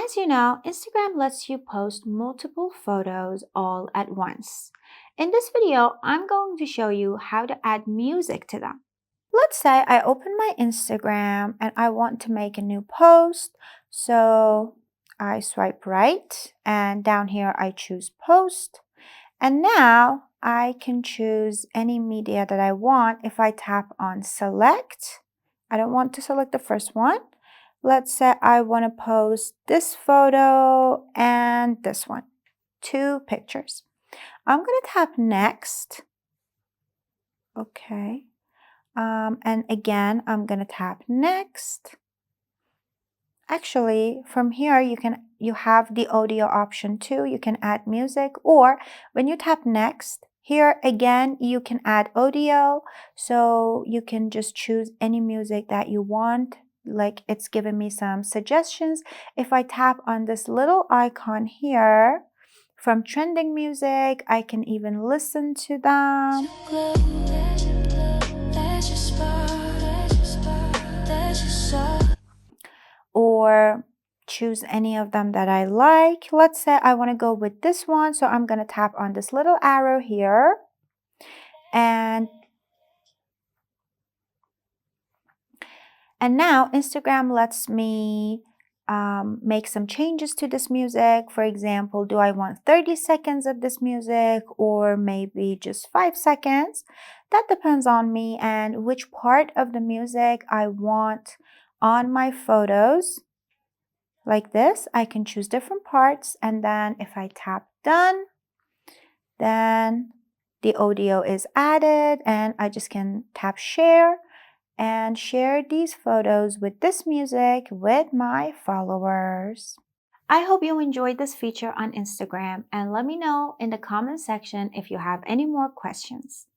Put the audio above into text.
As you know, Instagram lets you post multiple photos all at once. In this video, I'm going to show you how to add music to them. Let's say I open my Instagram and I want to make a new post. So I swipe right and down here I choose post. And now I can choose any media that I want if I tap on select. I don't want to select the first one. Let's say I want to post this photo and this one, 2 pictures. I'm going to tap next. Okay. And again, I'm going to tap next. Actually, from here, you have the audio option too. You can add music, or when you tap next, here again, you can add audio. So you can just choose any music that you want. Like it's giving me some suggestions. If I tap on this little icon here, from trending music, I can even listen to them. Or choose any of them that I like. Let's say I want to go with this one, so I'm going to tap on this little arrow here. And now Instagram lets me make some changes to this music. For example, do I want 30 seconds of this music or maybe just 5 seconds? That depends on me and which part of the music I want on my photos. Like this, I can choose different parts, and then if I tap done, then the audio is added and I just can tap share and share these photos with this music with my followers. I hope you enjoyed this feature on Instagram and let me know in the comment section if you have any more questions.